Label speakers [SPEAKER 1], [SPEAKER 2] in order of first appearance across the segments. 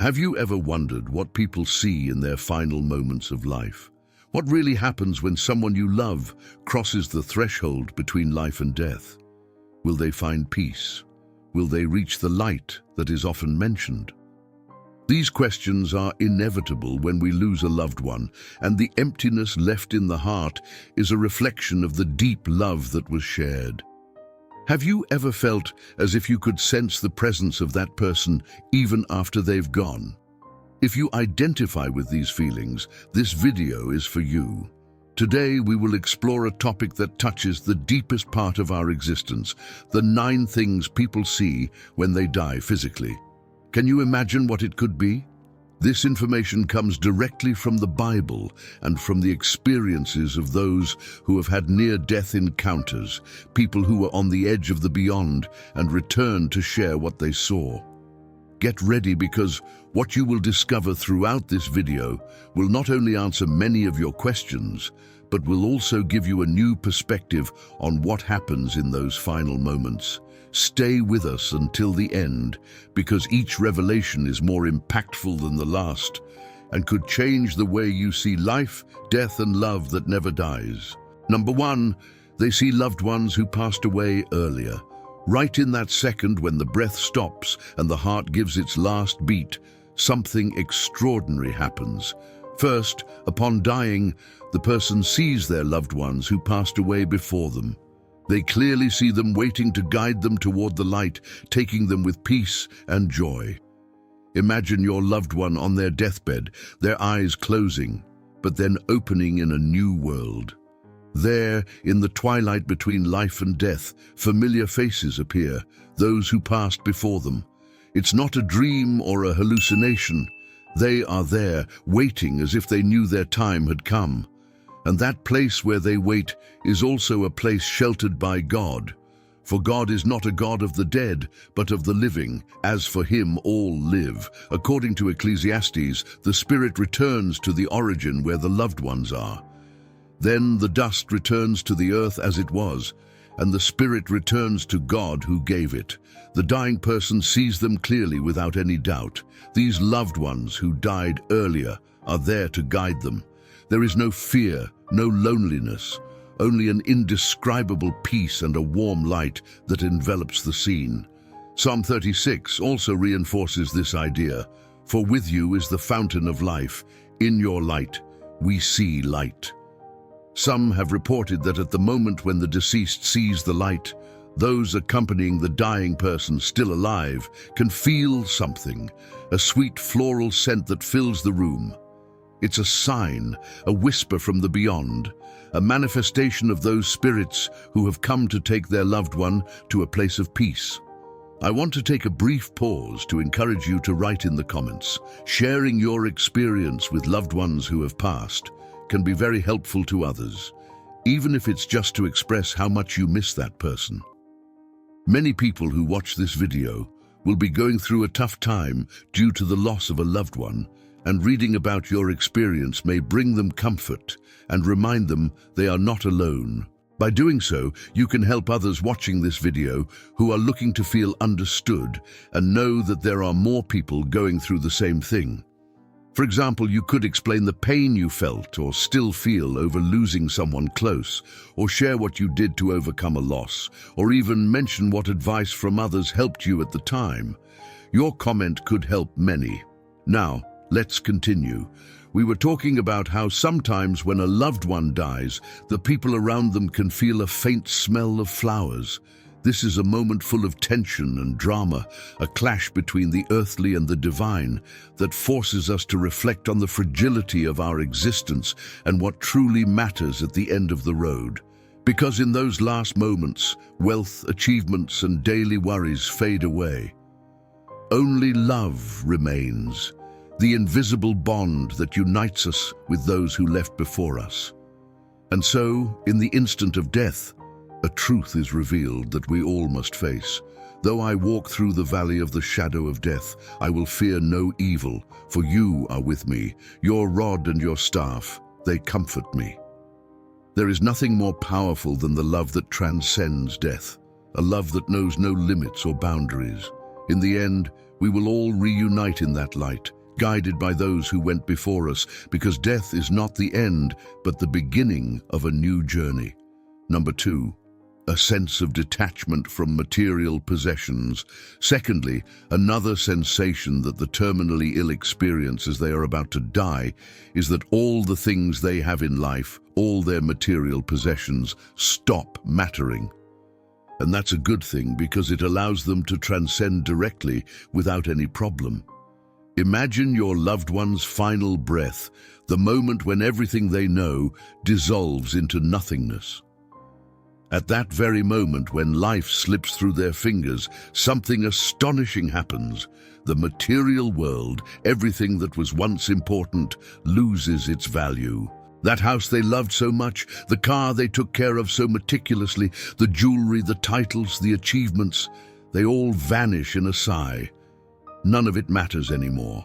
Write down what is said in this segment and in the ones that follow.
[SPEAKER 1] Have you ever wondered what people see in their final moments of life? What really happens when someone you love crosses the threshold between life and death? Will they find peace? Will they reach the light that is often mentioned? These questions are inevitable when we lose a loved one, and the emptiness left in the heart is a reflection of the deep love that was shared. Have you ever felt as if you could sense the presence of that person even after they've gone? If you identify with these feelings, this video is for you. Today we will explore a topic that touches the deepest part of our existence, the 9 things people see when they die physically. Can you imagine what it could be? This information comes directly from the Bible and from the experiences of those who have had near-death encounters, people who were on the edge of the beyond and returned to share what they saw. Get ready, because what you will discover throughout this video will not only answer many of your questions, but will also give you a new perspective on what happens in those final moments. Stay with us until the end, because each revelation is more impactful than the last and could change the way you see life, death, and love that never dies. Number 1, they see loved ones who passed away earlier. Right in that second when the breath stops and the heart gives its last beat, something extraordinary happens. First, upon dying, the person sees their loved ones who passed away before them. They clearly see them waiting to guide them toward the light, taking them with peace and joy. Imagine your loved one on their deathbed, their eyes closing, but then opening in a new world. There, in the twilight between life and death, familiar faces appear, those who passed before them. It's not a dream or a hallucination. They are there, waiting as if they knew their time had come. And that place where they wait is also a place sheltered by God. For God is not a God of the dead, but of the living. As for him all live. According to Ecclesiastes, the spirit returns to the origin where the loved ones are. Then the dust returns to the earth as it was, and the spirit returns to God who gave it. The dying person sees them clearly without any doubt. These loved ones who died earlier are there to guide them. There is no fear, no loneliness, only an indescribable peace and a warm light that envelops the scene. Psalm 36 also reinforces this idea. For with you is the fountain of life. In your light, we see light. Some have reported that at the moment when the deceased sees the light, those accompanying the dying person still alive can feel something, a sweet floral scent that fills the room. It's a sign, a whisper from the beyond, a manifestation of those spirits who have come to take their loved one to a place of peace. I want to take a brief pause to encourage you to write in the comments. Sharing your experience with loved ones who have passed can be very helpful to others, even if it's just to express how much you miss that person. Many people who watch this video will be going through a tough time due to the loss of a loved one, and reading about your experience may bring them comfort and remind them they are not alone. By doing so, you can help others watching this video who are looking to feel understood and know that there are more people going through the same thing. For example, you could explain the pain you felt or still feel over losing someone close, or share what you did to overcome a loss, or even mention what advice from others helped you at the time. Your comment could help many. Now, let's continue. We were talking about how sometimes when a loved one dies, the people around them can feel a faint smell of flowers. This is a moment full of tension and drama, a clash between the earthly and the divine that forces us to reflect on the fragility of our existence and what truly matters at the end of the road. Because in those last moments, wealth, achievements, and daily worries fade away. Only love remains, the invisible bond that unites us with those who left before us. And so, in the instant of death, a truth is revealed that we all must face. Though I walk through the valley of the shadow of death, I will fear no evil, for you are with me. Your rod and your staff, they comfort me. There is nothing more powerful than the love that transcends death, a love that knows no limits or boundaries. In the end, we will all reunite in that light, guided by those who went before us, because death is not the end, but the beginning of a new journey. Number 2, a sense of detachment from material possessions. Secondly, another sensation that the terminally ill experience as they are about to die is that all the things they have in life, all their material possessions, stop mattering. And that's a good thing because it allows them to transcend directly without any problem. Imagine your loved one's final breath, the moment when everything they know dissolves into nothingness. At that very moment when life slips through their fingers, something astonishing happens. The material world, everything that was once important, loses its value. That house they loved so much, the car they took care of so meticulously, the jewelry, the titles, the achievements, they all vanish in a sigh. None of it matters anymore.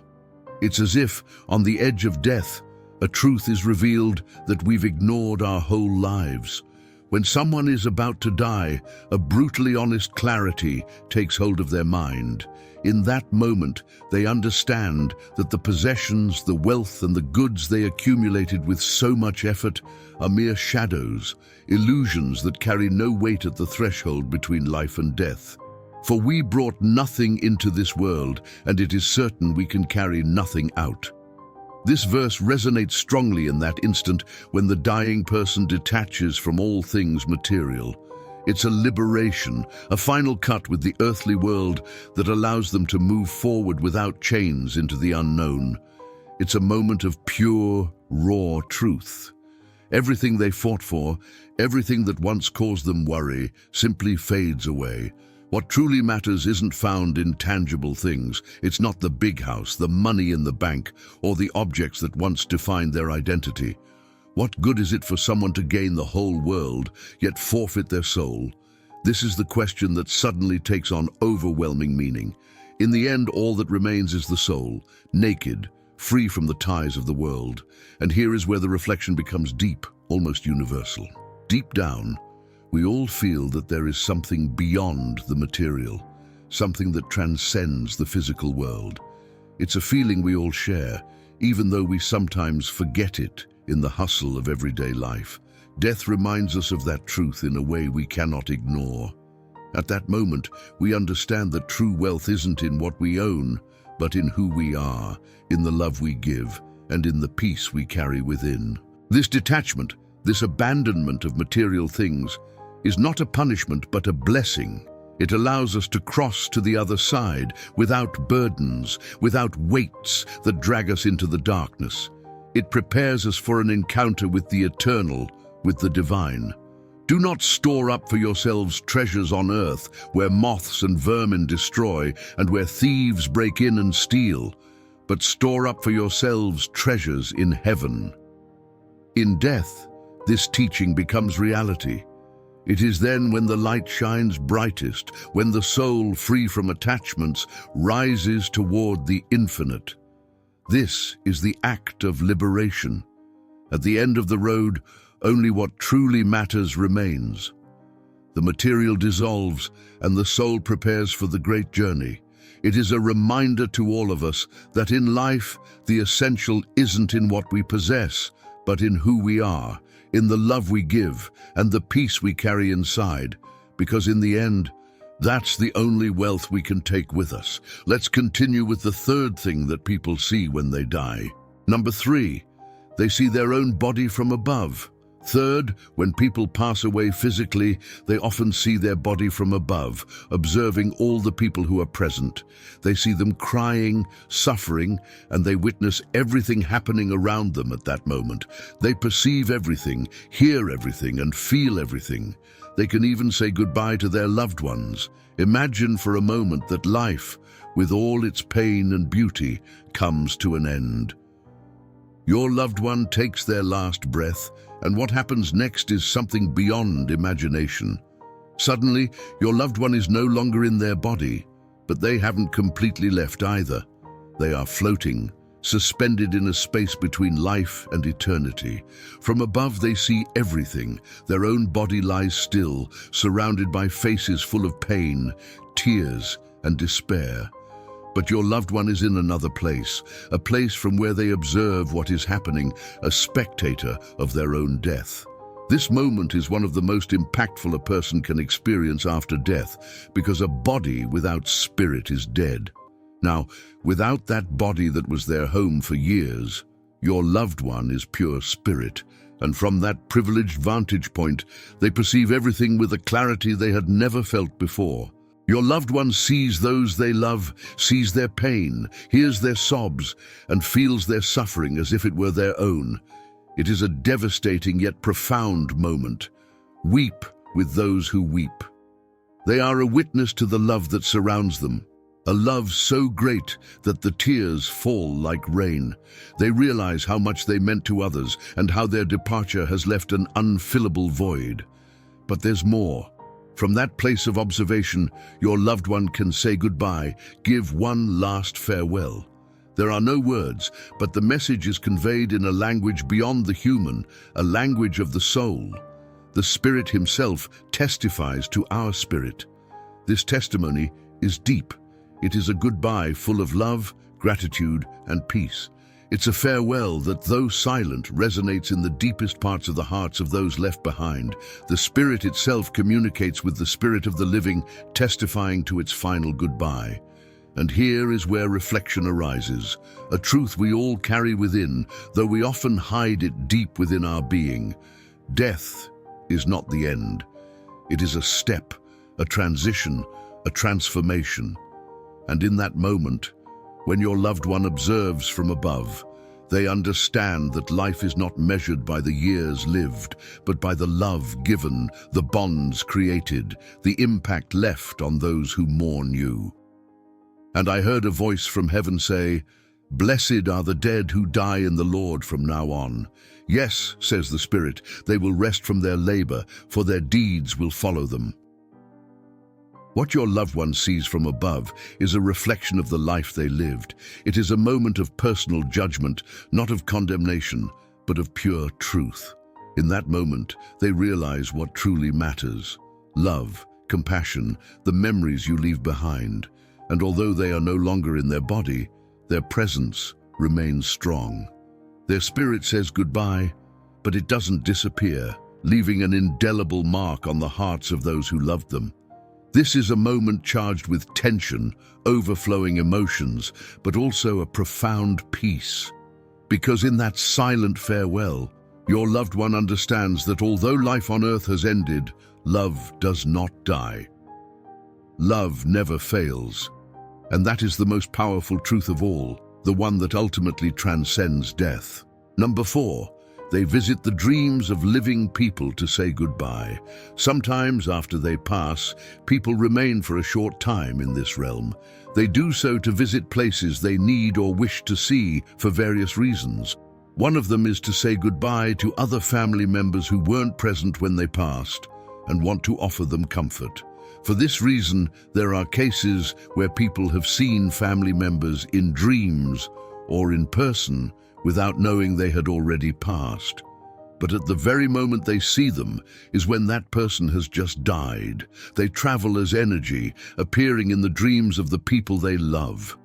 [SPEAKER 1] It's as if, on the edge of death, a truth is revealed that we've ignored our whole lives. When someone is about to die, a brutally honest clarity takes hold of their mind. In that moment, they understand that the possessions, the wealth, and the goods they accumulated with so much effort are mere shadows, illusions that carry no weight at the threshold between life and death. For we brought nothing into this world, and it is certain we can carry nothing out. This verse resonates strongly in that instant when the dying person detaches from all things material. It's a liberation, a final cut with the earthly world that allows them to move forward without chains into the unknown. It's a moment of pure, raw truth. Everything they fought for, everything that once caused them worry, simply fades away. What truly matters isn't found in tangible things. It's not the big house, the money in the bank, or the objects that once defined their identity. What good is it for someone to gain the whole world, yet forfeit their soul? This is the question that suddenly takes on overwhelming meaning. In the end, all that remains is the soul, naked, free from the ties of the world. And here is where the reflection becomes deep, almost universal. Deep down, we all feel that there is something beyond the material, something that transcends the physical world. It's a feeling we all share, even though we sometimes forget it in the hustle of everyday life. Death reminds us of that truth in a way we cannot ignore. At that moment, we understand that true wealth isn't in what we own, but in who we are, in the love we give, and in the peace we carry within. This detachment, this abandonment of material things, is not a punishment but a blessing. It allows us to cross to the other side without burdens, without weights that drag us into the darkness. It prepares us for an encounter with the eternal, with the divine. Do not store up for yourselves treasures on earth where moths and vermin destroy and where thieves break in and steal, but store up for yourselves treasures in heaven. In death, this teaching becomes reality. It is then when the light shines brightest, when the soul, free from attachments, rises toward the infinite. This is the act of liberation. At the end of the road, only what truly matters remains. The material dissolves, and the soul prepares for the great journey. It is a reminder to all of us that in life, the essential isn't in what we possess, but in who we are, in the love we give, and the peace we carry inside, because in the end, that's the only wealth we can take with us. Let's continue with the third thing that people see when they die. Number 3, they see their own body from above. Third, when people pass away physically, they often see their body from above, observing all the people who are present. They see them crying, suffering, and they witness everything happening around them at that moment. They perceive everything, hear everything, and feel everything. They can even say goodbye to their loved ones. Imagine for a moment that life, with all its pain and beauty, comes to an end. Your loved one takes their last breath, and what happens next is something beyond imagination. Suddenly, your loved one is no longer in their body, but they haven't completely left either. They are floating, suspended in a space between life and eternity. From above they see everything. Their own body lies still, surrounded by faces full of pain, tears, and despair. but your loved one is in another place, a place from where they observe what is happening, a spectator of their own death. This moment is one of the most impactful a person can experience after death, because a body without spirit is dead. Now, without that body that was their home for years, your loved one is pure spirit, and from that privileged vantage point, they perceive everything with a clarity they had never felt before. Your loved one sees those they love, sees their pain, hears their sobs, and feels their suffering as if it were their own. It is a devastating yet profound moment. Weep with those who weep. They are a witness to the love that surrounds them, a love so great that the tears fall like rain. They realize how much they meant to others and how their departure has left an unfillable void. But there's more. From that place of observation, your loved one can say goodbye, give one last farewell. There are no words, but the message is conveyed in a language beyond the human, a language of the soul. The Spirit Himself testifies to our spirit. This testimony is deep. It is a goodbye full of love, gratitude, and peace. It's a farewell that, though silent, resonates in the deepest parts of the hearts of those left behind. The Spirit itself communicates with the spirit of the living, testifying to its final goodbye. And here is where reflection arises, a truth we all carry within, though we often hide it deep within our being. Death is not the end. It is a step, a transition, a transformation. And in that moment, when your loved one observes from above, they understand that life is not measured by the years lived, but by the love given, the bonds created, the impact left on those who mourn you. And I heard a voice from heaven say, "Blessed are the dead who die in the Lord from now on. Yes," says the Spirit, "they will rest from their labor, for their deeds will follow them." What your loved one sees from above is a reflection of the life they lived. It is a moment of personal judgment, not of condemnation, but of pure truth. In that moment, they realize what truly matters: love, compassion, the memories you leave behind. And although they are no longer in their body, their presence remains strong. Their spirit says goodbye, but it doesn't disappear, leaving an indelible mark on the hearts of those who loved them. This is a moment charged with tension, overflowing emotions, but also a profound peace. Because in that silent farewell, your loved one understands that although life on earth has ended, love does not die. Love never fails. And that is the most powerful truth of all, the one that ultimately transcends death. Number 4, they visit the dreams of living people to say goodbye. Sometimes after they pass, people remain for a short time in this realm. They do so to visit places they need or wish to see for various reasons. One of them is to say goodbye to other family members who weren't present when they passed and want to offer them comfort. For this reason, there are cases where people have seen family members in dreams or in person without knowing they had already passed. But at the very moment they see them is when that person has just died. They travel as energy, appearing in the dreams of the people they love.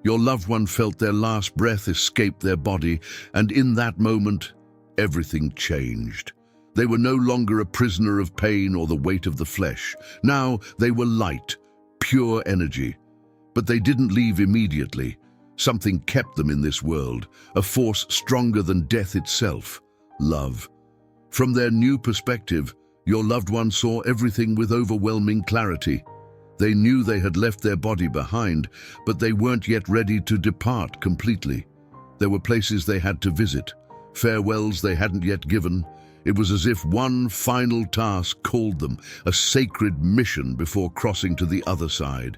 [SPEAKER 1] Your loved one felt their last breath escape their body, and in that moment, everything changed. They were no longer a prisoner of pain or the weight of the flesh. Now they were light, pure energy. But they didn't leave immediately. Something kept them in this world, a force stronger than death itself: love. From their new perspective, your loved one saw everything with overwhelming clarity. They knew they had left their body behind, but they weren't yet ready to depart completely. There were places they had to visit, farewells they hadn't yet given. It was as if one final task called them, a sacred mission before crossing to the other side.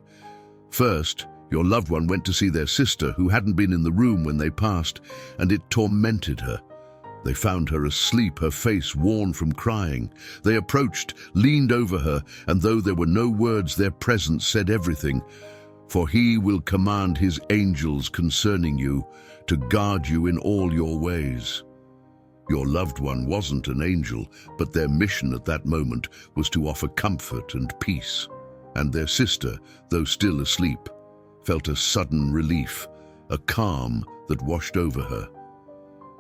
[SPEAKER 1] First, your loved one went to see their sister, who hadn't been in the room when they passed, and it tormented her. They found her asleep, her face worn from crying. They approached, leaned over her, and though there were no words, their presence said everything. "For he will command his angels concerning you, to guard you in all your ways." Your loved one wasn't an angel, but their mission at that moment was to offer comfort and peace. And their sister, though still asleep, felt a sudden relief, a calm that washed over her.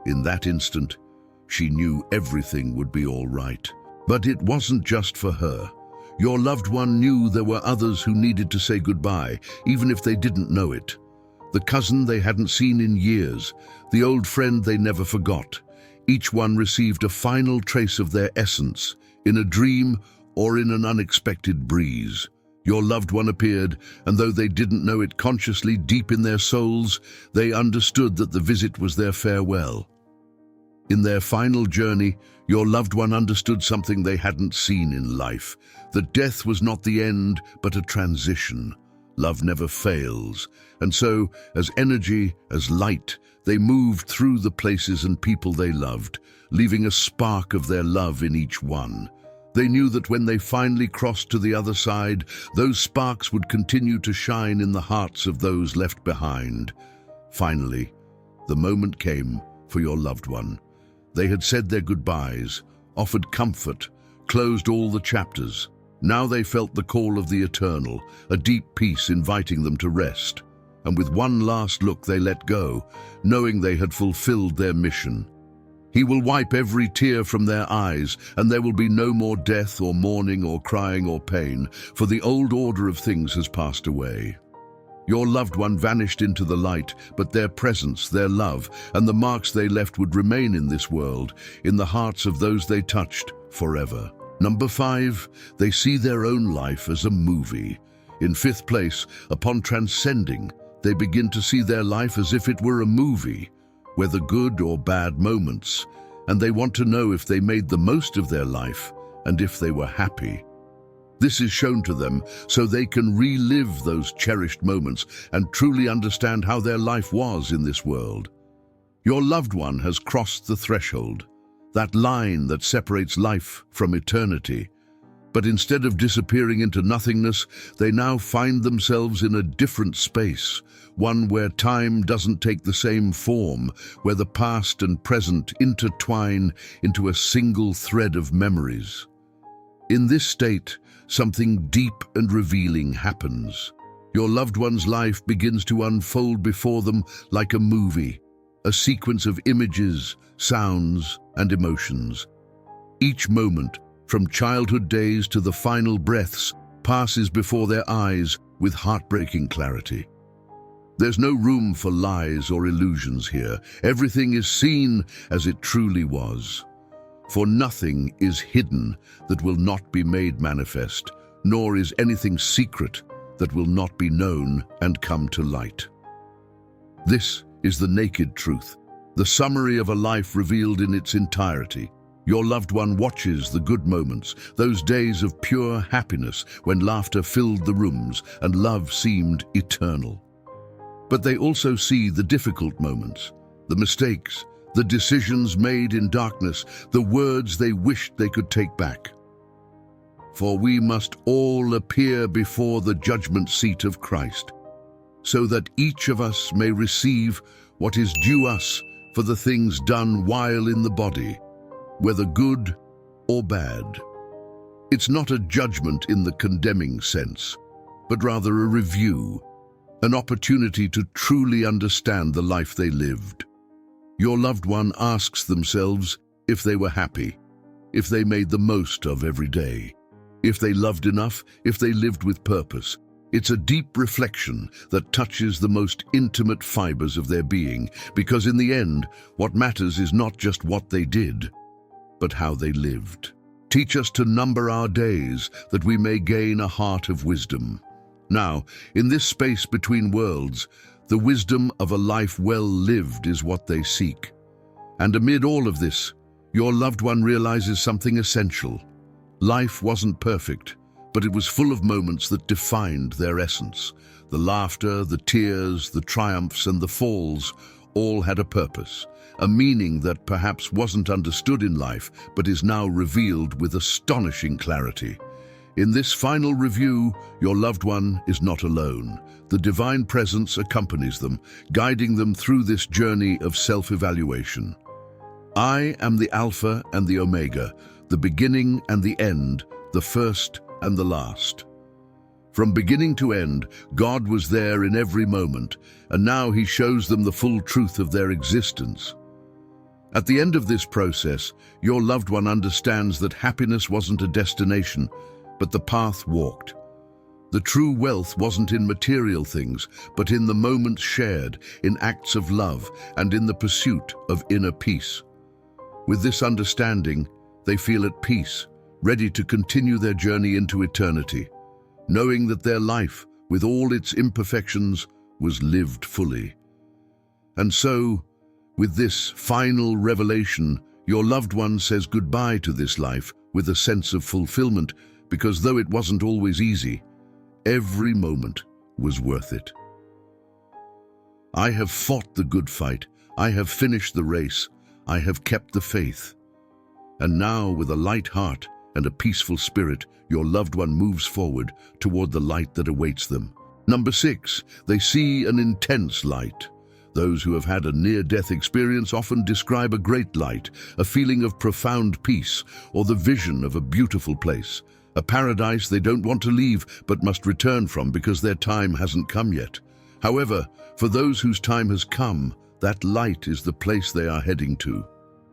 [SPEAKER 1] In that instant, she knew everything would be all right. But it wasn't just for her. Your loved one knew there were others who needed to say goodbye, even if they didn't know it. The cousin they hadn't seen in years, the old friend they never forgot. Each one received a final trace of their essence, in a dream or in an unexpected breeze. Your loved one appeared, and though they didn't know it consciously deep in their souls, they understood that the visit was their farewell. In their final journey, your loved one understood something they hadn't seen in life, that death was not the end, but a transition. Love never fails, and so, as energy, as light, they moved through the places and people they loved, leaving a spark of their love in each one. They knew that when they finally crossed to the other side, those sparks would continue to shine in the hearts of those left behind. Finally, the moment came for your loved one. They had said their goodbyes, offered comfort, closed all the chapters. Now they felt the call of the eternal, a deep peace inviting them to rest. And with one last look they let go, knowing they had fulfilled their mission. He will wipe every tear from their eyes, and there will be no more death or mourning or crying or pain, for the old order of things has passed away. Your loved one vanished into the light, but their presence, their love, and the marks they left would remain in this world, in the hearts of those they touched, forever. Number 5, they see their own life as a movie. In 5th place, upon transcending, they begin to see their life as if it were a movie, whether good or bad moments, and they want to know if they made the most of their life and if they were happy. This is shown to them so they can relive those cherished moments and truly understand how their life was in this world. Your loved one has crossed the threshold, that line that separates life from eternity. But instead of disappearing into nothingness, they now find themselves in a different space, one where time doesn't take the same form, where the past and present intertwine into a single thread of memories. In this state, something deep and revealing happens. Your loved one's life begins to unfold before them like a movie, a sequence of images, sounds, and emotions. Each moment, from childhood days to the final breaths, passes before their eyes with heartbreaking clarity. There's no room for lies or illusions here. Everything is seen as it truly was. For nothing is hidden that will not be made manifest, nor is anything secret that will not be known and come to light. This is the naked truth, the summary of a life revealed in its entirety. Your loved one watches the good moments, those days of pure happiness when laughter filled the rooms and love seemed eternal. But they also see the difficult moments, the mistakes, the decisions made in darkness, the words they wished they could take back. For we must all appear before the judgment seat of Christ, so that each of us may receive what is due us for the things done while in the body, whether good or bad. It's not a judgment in the condemning sense, but rather a review, an opportunity to truly understand the life they lived. Your loved one asks themselves if they were happy, if they made the most of every day, if they loved enough, if they lived with purpose. It's a deep reflection that touches the most intimate fibers of their being, because in the end, what matters is not just what they did, but how they lived. Teach us to number our days, that we may gain a heart of wisdom. Now, in this space between worlds, the wisdom of a life well lived is what they seek. And amid all of this, your loved one realizes something essential. Life wasn't perfect, but it was full of moments that defined their essence. The laughter, the tears, the triumphs, and the falls all had a purpose, a meaning that perhaps wasn't understood in life, but is now revealed with astonishing clarity. In this final review, your loved one is not alone. The divine presence accompanies them, guiding them through this journey of self-evaluation. I am the Alpha and the Omega, the beginning and the end, the first and the last. From beginning to end, God was there in every moment, and now he shows them the full truth of their existence. At the end of this process, your loved one understands that happiness wasn't a destination, but the path walked. The true wealth wasn't in material things, but in the moments shared, in acts of love, and in the pursuit of inner peace. With this understanding, they feel at peace, ready to continue their journey into eternity, knowing that their life, with all its imperfections, was lived fully. And so, with this final revelation, your loved one says goodbye to this life with a sense of fulfillment, because though it wasn't always easy, every moment was worth it. I have fought the good fight, I have finished the race, I have kept the faith. And now, with a light heart and a peaceful spirit, your loved one moves forward toward the light that awaits them. Number 6, they see an intense light. Those who have had a near-death experience often describe a great light, a feeling of profound peace, or the vision of a beautiful place, a paradise they don't want to leave but must return from because their time hasn't come yet. However, for those whose time has come, that light is the place they are heading to,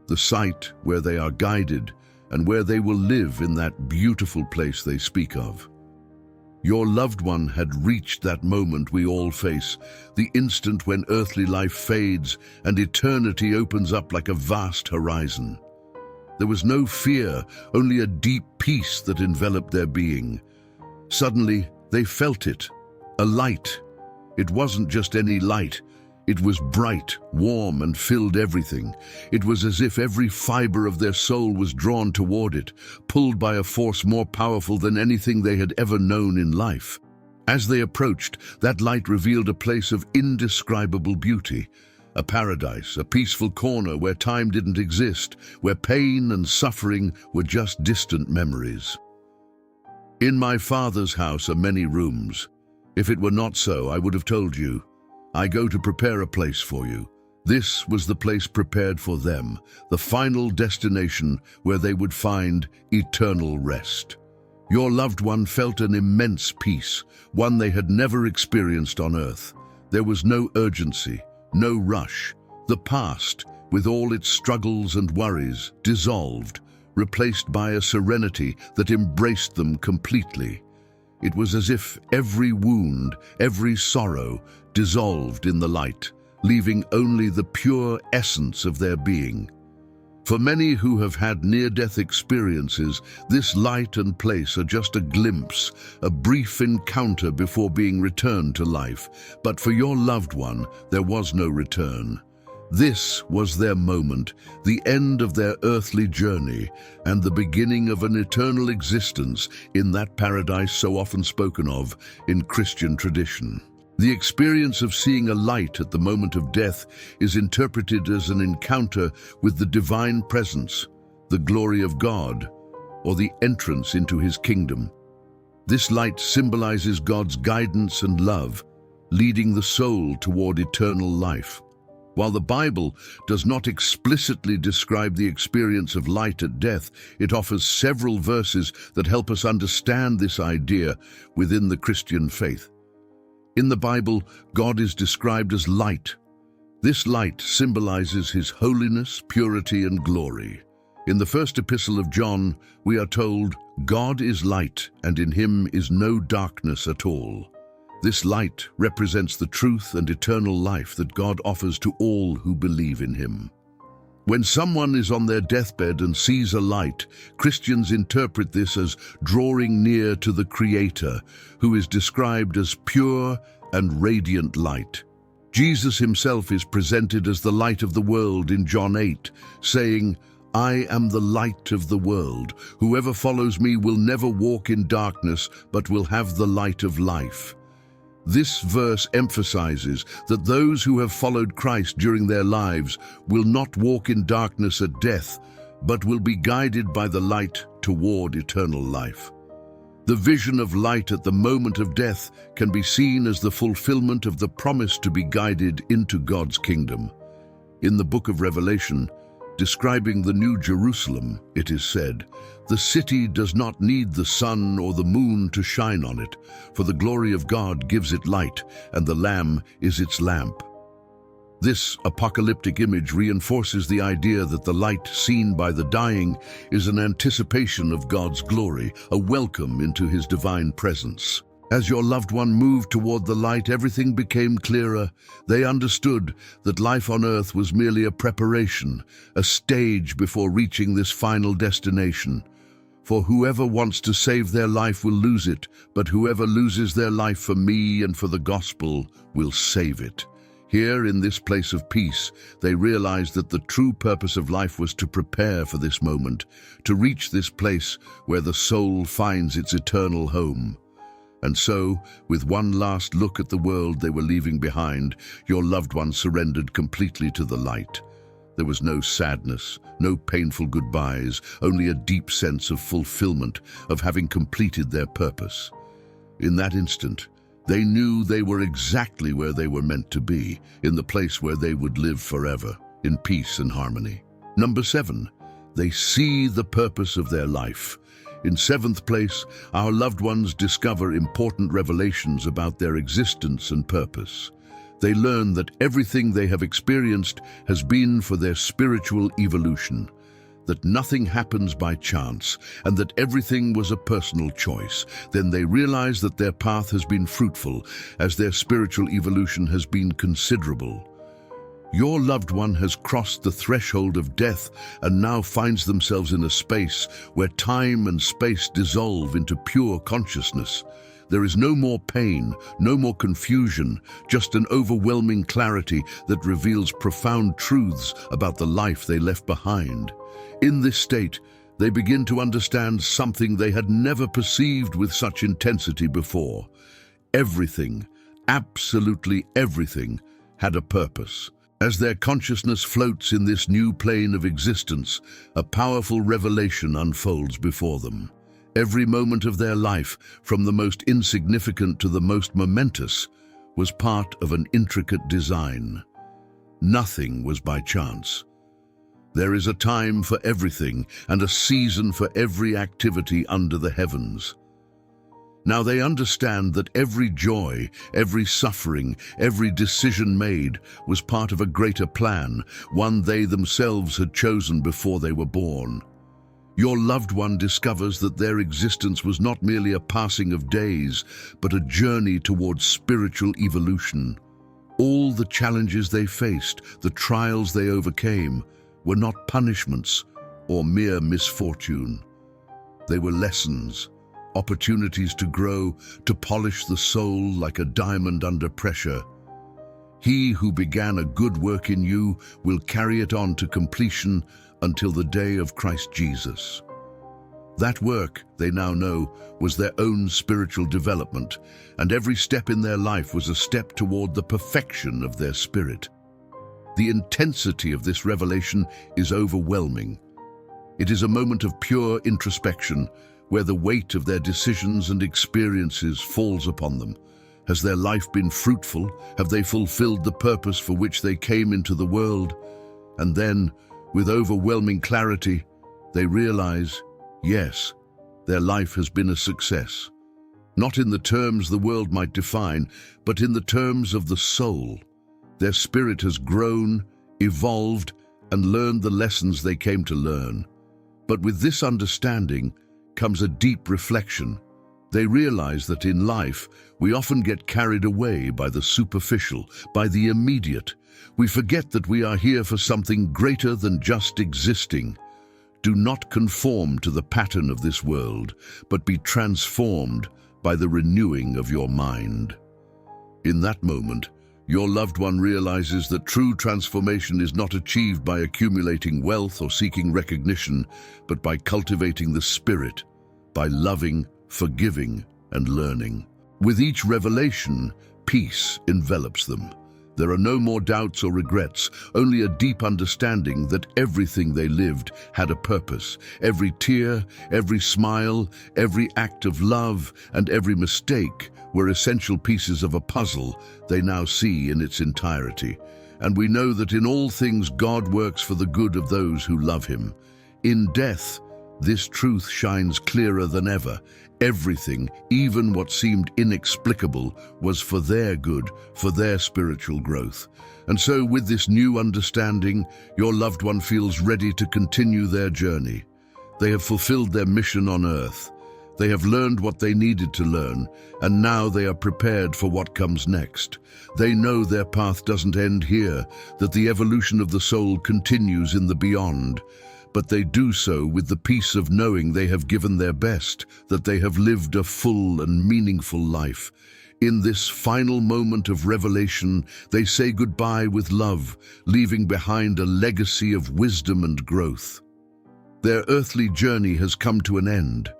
[SPEAKER 1] the site where they are guided and where they will live in that beautiful place they speak of. Your loved one had reached that moment we all face, the instant when earthly life fades and eternity opens up like a vast horizon. There was no fear, only a deep peace that enveloped their being. Suddenly, they felt it, a light. It wasn't just any light. It was bright, warm, and filled everything. It was as if every fiber of their soul was drawn toward it, pulled by a force more powerful than anything they had ever known in life. As they approached, that light revealed a place of indescribable beauty, a paradise, a peaceful corner where time didn't exist, where pain and suffering were just distant memories. In my Father's house are many rooms. If it were not so, I would have told you. I go to prepare a place for you. This was the place prepared for them, the final destination where they would find eternal rest. Your loved one felt an immense peace, one they had never experienced on earth. There was no urgency, no rush. The past, with all its struggles and worries, dissolved, replaced by a serenity that embraced them completely. It was as if every wound, every sorrow, dissolved in the light, leaving only the pure essence of their being. For many who have had near-death experiences, this light and place are just a glimpse, a brief encounter before being returned to life. But for your loved one, there was no return. This was their moment, the end of their earthly journey, and the beginning of an eternal existence in that paradise so often spoken of in Christian tradition. The experience of seeing a light at the moment of death is interpreted as an encounter with the divine presence, the glory of God, or the entrance into his kingdom. This light symbolizes God's guidance and love, leading the soul toward eternal life. While the Bible does not explicitly describe the experience of light at death, it offers several verses that help us understand this idea within the Christian faith. In the Bible, God is described as light. This light symbolizes his holiness, purity, and glory. In the first epistle of John, we are told, "God is light, and in him is no darkness at all." This light represents the truth and eternal life that God offers to all who believe in him. When someone is on their deathbed and sees a light, Christians interpret this as drawing near to the Creator, who is described as pure and radiant light. Jesus himself is presented as the light of the world in John 8, saying, "I am the light of the world. Whoever follows me will never walk in darkness, but will have the light of life." This verse emphasizes that those who have followed Christ during their lives will not walk in darkness at death, but will be guided by the light toward eternal life. The vision of light at the moment of death can be seen as the fulfillment of the promise to be guided into God's kingdom. In the book of Revelation, Describing the New Jerusalem, it is said, "The city does not need the sun or the moon to shine on it, for the glory of God gives it light, and the Lamb is its lamp." This apocalyptic image reinforces the idea that the light seen by the dying is an anticipation of God's glory, a welcome into His divine presence. As your loved one moved toward the light, everything became clearer. They understood that life on earth was merely a preparation, a stage before reaching this final destination. For whoever wants to save their life will lose it, but whoever loses their life for me and for the gospel will save it. Here, in this place of peace, they realized that the true purpose of life was to prepare for this moment, to reach this place where the soul finds its eternal home. And so, with one last look at the world they were leaving behind, your loved one surrendered completely to the light. There was no sadness, no painful goodbyes, only a deep sense of fulfillment, of having completed their purpose. In that instant, they knew they were exactly where they were meant to be, in the place where they would live forever, in peace and harmony. Number 7, they see the purpose of their life. In 7th place, our loved ones discover important revelations about their existence and purpose. They learn that everything they have experienced has been for their spiritual evolution, that nothing happens by chance, and that everything was a personal choice. Then they realize that their path has been fruitful, as their spiritual evolution has been considerable. Your loved one has crossed the threshold of death and now finds themselves in a space where time and space dissolve into pure consciousness. There is no more pain, no more confusion, just an overwhelming clarity that reveals profound truths about the life they left behind. In this state, they begin to understand something they had never perceived with such intensity before. Everything, absolutely everything, had a purpose. As their consciousness floats in this new plane of existence, a powerful revelation unfolds before them. Every moment of their life, from the most insignificant to the most momentous, was part of an intricate design. Nothing was by chance. There is a time for everything and a season for every activity under the heavens. Now they understand that every joy, every suffering, every decision made was part of a greater plan, one they themselves had chosen before they were born. Your loved one discovers that their existence was not merely a passing of days, but a journey towards spiritual evolution. All the challenges they faced, the trials they overcame, were not punishments or mere misfortune. They were lessons, opportunities to grow, to polish the soul like a diamond under pressure. He who began a good work in you will carry it on to completion until the day of Christ Jesus. That work, they now know, was their own spiritual development, and every step in their life was a step toward the perfection of their spirit. The intensity of this revelation is overwhelming. It is a moment of pure introspection, where the weight of their decisions and experiences falls upon them. Has their life been fruitful? Have they fulfilled the purpose for which they came into the world? And then, with overwhelming clarity, they realize, yes, their life has been a success. Not in the terms the world might define, but in the terms of the soul. Their spirit has grown, evolved, and learned the lessons they came to learn. But with this understanding comes a deep reflection. They realize that in life, we often get carried away by the superficial, by the immediate. We forget that we are here for something greater than just existing. Do not conform to the pattern of this world, but be transformed by the renewing of your mind. In that moment, your loved one realizes that true transformation is not achieved by accumulating wealth or seeking recognition, but by cultivating the spirit, by loving, forgiving, and learning. With each revelation, peace envelops them. There are no more doubts or regrets, only a deep understanding that everything they lived had a purpose. Every tear, every smile, every act of love, and every mistake were essential pieces of a puzzle they now see in its entirety. and we know that in all things God works for the good of those who love him. In death, this truth shines clearer than ever. Everything, even what seemed inexplicable, was for their good, for their spiritual growth. And so, with this new understanding, your loved one feels ready to continue their journey. They have fulfilled their mission on earth. They have learned what they needed to learn, and now they are prepared for what comes next. They know their path doesn't end here, that the evolution of the soul continues in the beyond. But they do so with the peace of knowing they have given their best, that they have lived a full and meaningful life. In this final moment of revelation, they say goodbye with love, leaving behind a legacy of wisdom and growth. Their earthly journey has come to an end,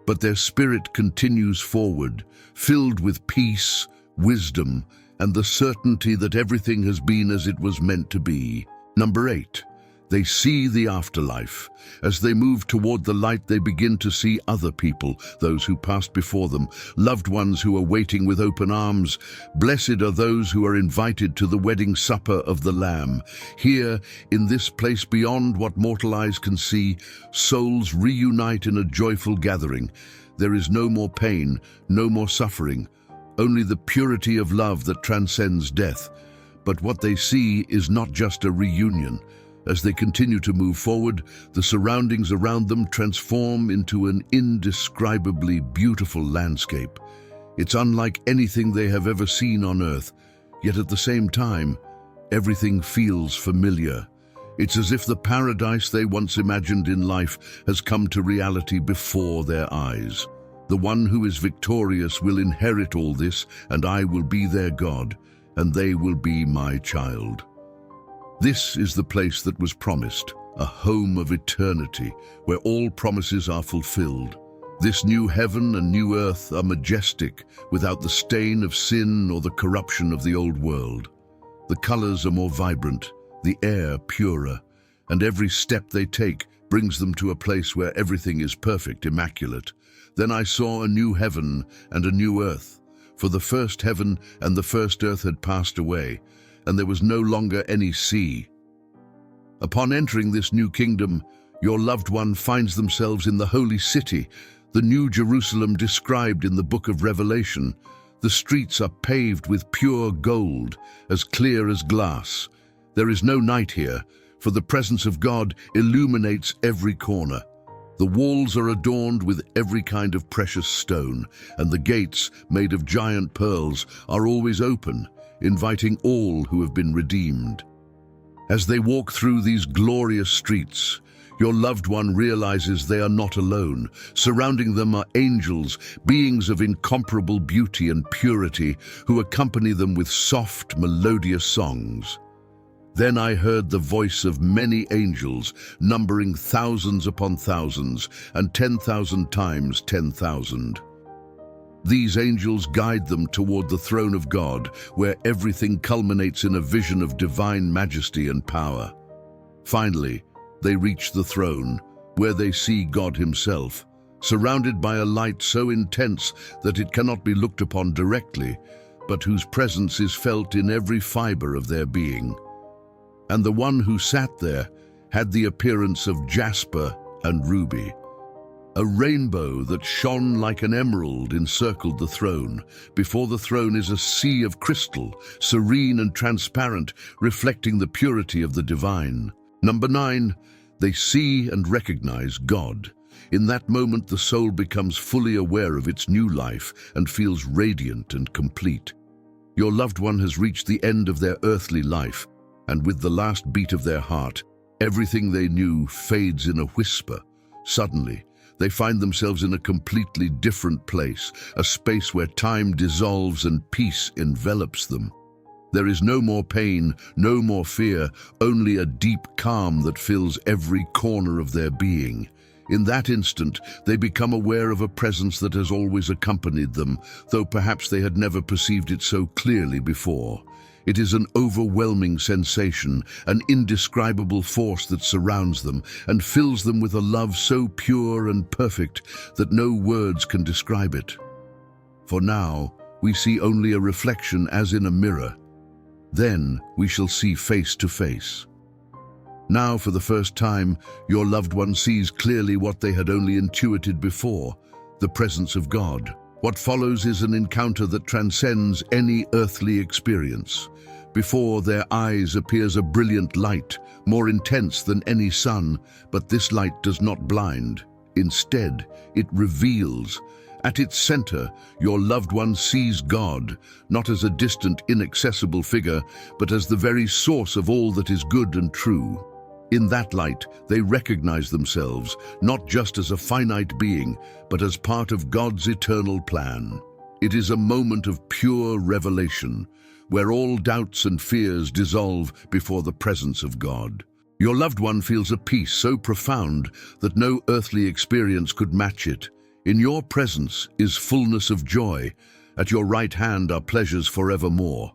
[SPEAKER 1] but their spirit continues forward, filled with peace, wisdom, and the certainty that everything has been as it was meant to be. Number 8. They see the afterlife. As they move toward the light, they begin to see other people, those who passed before them, loved ones who are waiting with open arms. Blessed are those who are invited to the wedding supper of the Lamb. Here, in this place beyond what mortal eyes can see, souls reunite in a joyful gathering. There is no more pain, no more suffering, only the purity of love that transcends death. But what they see is not just a reunion. As they continue to move forward, the surroundings around them transform into an indescribably beautiful landscape. It's unlike anything they have ever seen on earth, yet at the same time, everything feels familiar. It's as if the paradise they once imagined in life has come to reality before their eyes. The one who is victorious will inherit all this, and I will be their God, and they will be my child. This is the place that was promised, a home of eternity, where all promises are fulfilled. This new heaven and new earth are majestic, without the stain of sin or the corruption of the old world. The colors are more vibrant, the air purer, and every step they take brings them to a place where everything is perfect, immaculate. Then I saw a new heaven and a new earth, for the first heaven and the first earth had passed away, and there was no longer any sea. Upon entering this new kingdom, your loved one finds themselves in the holy city, the New Jerusalem described in the book of Revelation. The streets are paved with pure gold, as clear as glass. There is no night here, for the presence of God illuminates every corner. The walls are adorned with every kind of precious stone, and the gates, made of giant pearls, are always open, inviting all who have been redeemed. As they walk through these glorious streets, your loved one realizes they are not alone. Surrounding them are angels, beings of incomparable beauty and purity, who accompany them with soft, melodious songs. Then I heard the voice of many angels, numbering thousands upon thousands, and 10,000 times 10,000. These angels guide them toward the throne of God, where everything culminates in a vision of divine majesty and power. Finally, they reach the throne, where they see God himself, surrounded by a light so intense that it cannot be looked upon directly, but whose presence is felt in every fiber of their being. And the one who sat there had the appearance of jasper and ruby. A rainbow that shone like an emerald encircled the throne. Before the throne is a sea of crystal, serene and transparent, reflecting the purity of the divine. Number 9, they see and recognize God. In that moment, the soul becomes fully aware of its new life and feels radiant and complete. Your loved one has reached the end of their earthly life, and with the last beat of their heart, everything they knew fades in a whisper. Suddenly, they find themselves in a completely different place, a space where time dissolves and peace envelops them. There is no more pain, no more fear, only a deep calm that fills every corner of their being. In that instant, they become aware of a presence that has always accompanied them, though perhaps they had never perceived it so clearly before. It is an overwhelming sensation, an indescribable force that surrounds them and fills them with a love so pure and perfect that no words can describe it. For now, we see only a reflection as in a mirror. Then we shall see face to face. Now, for the first time, your loved one sees clearly what they had only intuited before, the presence of God. What follows is an encounter that transcends any earthly experience. Before their eyes appears a brilliant light, more intense than any sun, but this light does not blind. Instead, it reveals. At its center, your loved one sees God, not as a distant, inaccessible figure, but as the very source of all that is good and true. In that light, they recognize themselves, not just as a finite being, but as part of God's eternal plan. It is a moment of pure revelation, where all doubts and fears dissolve before the presence of God. Your loved one feels a peace so profound that no earthly experience could match it. In your presence is fullness of joy. At your right hand are pleasures forevermore.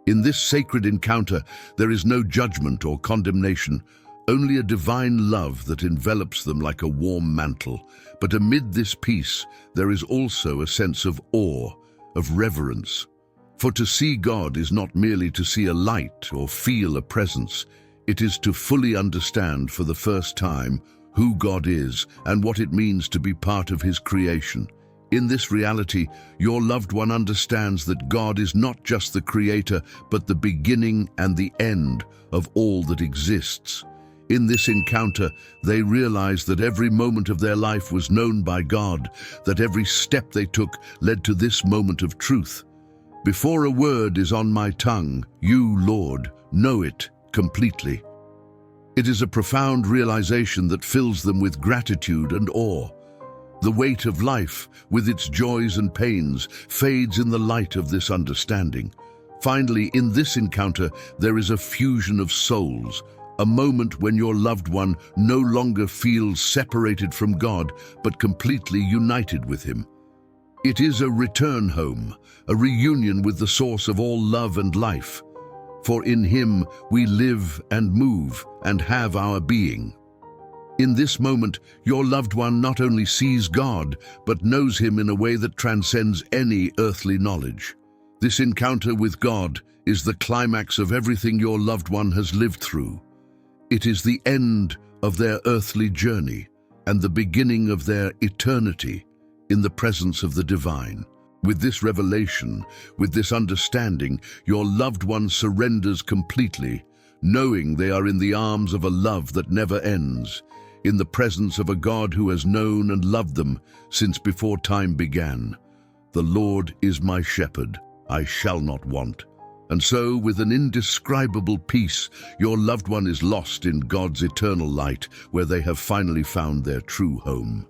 [SPEAKER 1] In this sacred encounter, there is no judgment or condemnation, only a divine love that envelops them like a warm mantle. But amid this peace, there is also a sense of awe, of reverence. For to see God is not merely to see a light or feel a presence. It is to fully understand for the first time who God is and what it means to be part of His creation. In this reality, your loved one understands that God is not just the creator, but the beginning and the end of all that exists. In this encounter, they realize that every moment of their life was known by God, that every step they took led to this moment of truth. Before a word is on my tongue, you, Lord, know it completely. It is a profound realization that fills them with gratitude and awe. The weight of life, with its joys and pains, fades in the light of this understanding. Finally, in this encounter, there is a fusion of souls, a moment when your loved one no longer feels separated from God, but completely united with Him. It is a return home, a reunion with the source of all love and life. For in Him we live and move and have our being. In this moment, your loved one not only sees God, but knows Him in a way that transcends any earthly knowledge. This encounter with God is the climax of everything your loved one has lived through. It is the end of their earthly journey and the beginning of their eternity in the presence of the divine. With this revelation, with this understanding, your loved one surrenders completely, knowing they are in the arms of a love that never ends, in the presence of a God who has known and loved them since before time began. The Lord is my shepherd, I shall not want. And so, with an indescribable peace, your loved one is lost in God's eternal light, where they have finally found their true home.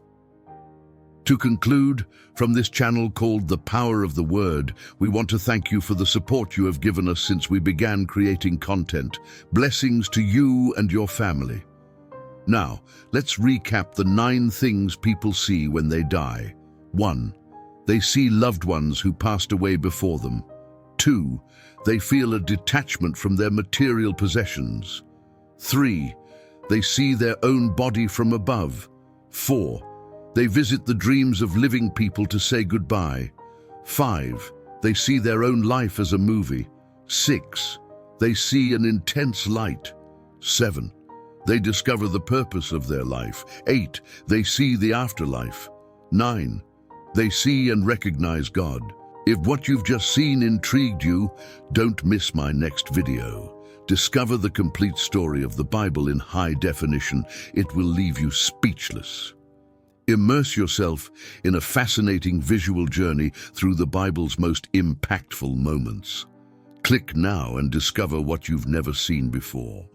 [SPEAKER 1] To conclude, from this channel called The Power of the Word, we want to thank you for the support you have given us since we began creating content. Blessings to you and your family. Now, let's recap the 9 things people see when they die. 1. They see loved ones who passed away before them. 2. They feel a detachment from their material possessions. 3. They see their own body from above. 4. They visit the dreams of living people to say goodbye. 5. They see their own life as a movie. 6. They see an intense light. 7. They discover the purpose of their life. 8. They see the afterlife. 9. They see and recognize God. If what you've just seen intrigued you, don't miss my next video. Discover the complete story of the Bible in high definition. It will leave you speechless. Immerse yourself in a fascinating visual journey through the Bible's most impactful moments. Click now and discover what you've never seen before.